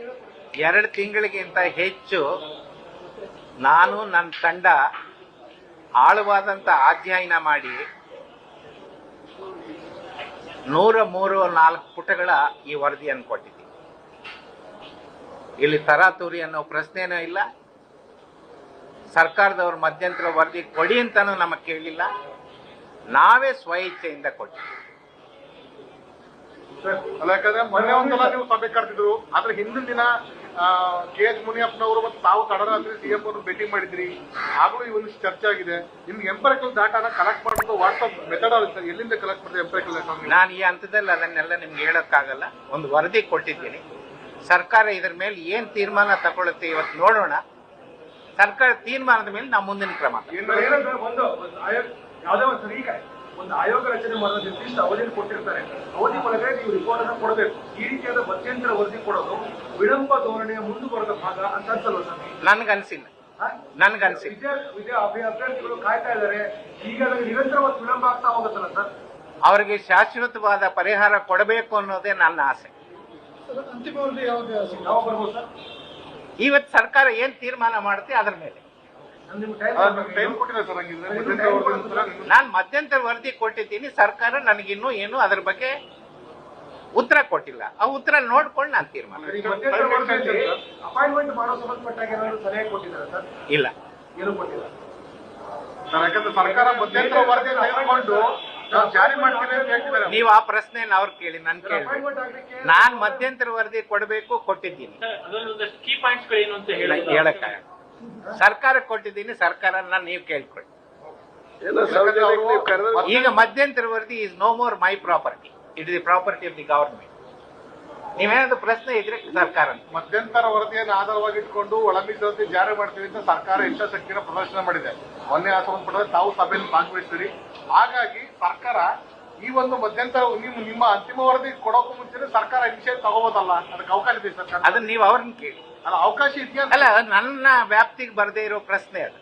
2 ತಿಂಗಳಿಗಿಂತ ಹೆಚ್ಚು ನಾನು ನನ್ನ ತಂಡ ಆಳವಾದಂಥ ಅಧ್ಯಯನ ಮಾಡಿ 103-4 ಪುಟಗಳ ಈ ವರದಿಯನ್ನು ಕೊಟ್ಟಿದ್ದೀವಿ. ಇಲ್ಲಿ ತರಾತುರಿ ಅನ್ನೋ ಪ್ರಶ್ನೆನೂ ಇಲ್ಲ. ಸರ್ಕಾರದವ್ರ ಮಧ್ಯಂತರ ವರದಿ ಕೊಡಿ ಅಂತಾನೂ ನಮಗೆ ಕೇಳಿಲ್ಲ. ನಾವೇ ಸ್ವಇಚ್ಛೆಯಿಂದ ಕೊಟ್ಟಿದ್ದೀವಿ. ಅಲ್ಲ, ಯಾಕಂದ್ರೆ ಮೊನ್ನೆ ಒಂದ್ಸಲ ನೀವು ಸಭೆ ಕರೆದಿದ್ರು, ಆದ್ರೆ ಹಿಂದಿನ ದಿನ KH ಮುನಿಯಪ್ಪನವರು ಮತ್ತು ತಾವು ತಡರಾತ್ರಿ CM ಅವರು ಭೇಟಿ ಮಾಡಿದ್ರಿ. ಆಗಲೂ ಇವೊಂದಿಷ್ಟು ಚರ್ಚೆ ಆಗಿದೆ. ನಿಮ್ಗೆ ಎಂಪರಿಕಲ್ ಡಾಟಾನ ಕಲೆಕ್ಟ್ ಮಾಡೋದು ವಾಟ್ಸ್ಆಪ್ ಮೆಥಡ್ ಎಲ್ಲಿಂದ ಕಲೆಕ್ಟ್ ಮಾಡಿದ್ರೆ ಎಂಪರಿಕಲ್ ಡಾಟಾ? ನಾನು ಈ ಹಂತದಲ್ಲಿ ಅದನ್ನೆಲ್ಲ ನಿಮ್ಗೆ ಹೇಳೋಕ್ಕಾಗಲ್ಲ. ಒಂದು ವರದಿ ಕೊಟ್ಟಿದ್ದೀನಿ. ಸರ್ಕಾರ ಇದ್ರ ಮೇಲೆ ಏನು ತೀರ್ಮಾನ ತಗೊಳುತ್ತೆ ಇವತ್ತು ನೋಡೋಣ. ಸರ್ಕಾರ ತೀರ್ಮಾನದ ಮೇಲೆ ನಾವು ಮುಂದಿನ ಕ್ರಮ. ಯಾವುದೇ ಒಂದು ಸರಿ ಒಂದು ಆಯೋಗ ರಚನೆ ಮಾಡೋ ನಿರ್ದಿಷ್ಟ ಅವಧಿಯನ್ನು ಕೊಟ್ಟಿರ್ತಾರೆ. ಅವಧಿ ಒಳಗೆ ನೀವು ರಿಪೋರ್ಟ್ ಅನ್ನು ಕೊಡಬೇಕು. ಈ ರೀತಿಯಾದ ಮಧ್ಯಂತರ ವರದಿ ಕೊಡೋದು ವಿಳಂಬ ಧೋರಣೆಯ ಮುಂದುವರೆದ ಭಾಗ ಅಂತ ಅನ್ಸಲ್ವ ಸರ್? ನನ್ಗನ್ಸಿಲ್ಲ. ಅಭ್ಯರ್ಥಿಗಳು ಕಾಯ್ತಾ ಇದ್ದಾರೆ. ಈಗ ನಿರಂತರವಾಗಿ ವಿಳಂಬ ಆಗ್ತಾ ಹೋಗುತ್ತಲ್ಲ ಸರ್? ಅವರಿಗೆ ಶಾಶ್ವತವಾದ ಪರಿಹಾರ ಕೊಡಬೇಕು ಅನ್ನೋದೇ ನನ್ನ ಆಸೆ. ಅಂತಿಮ ವರದಿ ಯಾವಾಗ ಬರ್ಬೋದು ಸರ್? ಇವತ್ತು ಸರ್ಕಾರ ಏನ್ ತೀರ್ಮಾನ ಮಾಡುತ್ತೆ ಅದ್ರ ಮೇಲೆ. ನಾನು ಮಧ್ಯಂತರ ವರದಿ ಕೊಟ್ಟಿದ್ದೀನಿ. ಸರ್ಕಾರ ನನಗಿನ್ನೂ ಏನು ಅದ್ರ ಬಗ್ಗೆ ಉತ್ತರ ಕೊಟ್ಟಿಲ್ಲ. ಆ ಉತ್ತರ ನೋಡ್ಕೊಂಡು ನಾನು ತೀರ್ಮಾನ. ಅಪಾಯಿಂಟ್ಮೆಂಟ್ ಮಾಡೋ ಸಂಬಂಧಪಟ್ಟಾಗ ಏನಾದ್ರು ಸಲಹೆ ಕೊಟ್ಟಿದ್ದಾರೆ ಸರ್? ಇಲ್ಲ, ಏನು ಕೊಟ್ಟಿಲ್ಲ. ಯಾಕಂದ್ರೆ ಸರ್ಕಾರ ಮಧ್ಯಂತರ ವರದಿ ತೆಗೆದುಕೊಂಡು ಜಾರಿ ಮಾಡ್ತೀನಿ ಅಂತ ಹೇಳ್ತಿದ್ದಾರೆ. ನೀವು ಆ ಪ್ರಶ್ನೆಯನ್ನು ಅವ್ರು ಕೇಳಿ, ನಾನು ಕೇಳಿ. ನಾನು ಮಧ್ಯಂತರ ವರದಿ ಕೊಡಬೇಕು, ಕೊಟ್ಟಿದ್ದೀನಿ. ಹೇಳಕ್ಕಾಗ ಸರ್ಕಾರ ಕೊಟ್ಟಿದ್ದೀನಿ. ಸರ್ಕಾರನ ನೀವು ಕೇಳ್ಕೊಳ್ಳಿ. ಈಗ ಮಧ್ಯಂತರ ವರದಿ is no more my property. It is the property of the government. ನೀವೇನಾದ್ರು ಪ್ರಶ್ನೆ ಇದ್ರೆ ಸರ್ಕಾರ ಮಧ್ಯಂತರ ವರದಿಯನ್ನು ಆಧಾರವಾಗಿ ಇಟ್ಕೊಂಡು ಒಳ ಮೀಸಲಾತಿ ಜಾರಿ ಮಾಡ್ತೀವಿ ಅಂತ ಸರ್ಕಾರ ಇಚ್ಛಾಶಕ್ತಿನ ಪ್ರದರ್ಶನ ಮಾಡಿದೆ. ಮೊನ್ನೆ ಆ ಸಂಬಂಧಪಟ್ಟ ತಾವು ಸಭೆಯಲ್ಲಿ ಭಾಗವಹಿಸ್ತೀರಿ. ಹಾಗಾಗಿ ಸರ್ಕಾರ ಈ ಒಂದು ಮಧ್ಯಂತರ ನಿಮ್ಮ ಅಂತಿಮ ವರದಿ ಕೊಡೋಕ್ಕೂ ಮುಂಚೆ ಸರ್ಕಾರ ಇನಿಷಿಯೇಟಿವ್ ತಗೋಬೋದಲ್ಲ? ಅದಕ್ಕೆ ಅವಕಾಶ ಇದೆ ಸರ್ಕಾರ? ಅದನ್ನ ನೀವು ಅವ್ರನ್ನ ಕೇಳಿ. ಅಲ್ಲ, ಅವಕಾಶ ಇದೆಯಾ? ಅಲ್ಲ, ನನ್ನ ವ್ಯಾಪ್ತಿಗೆ ಬರದೇ ಇರೋ ಪ್ರಶ್ನೆ ಅದು.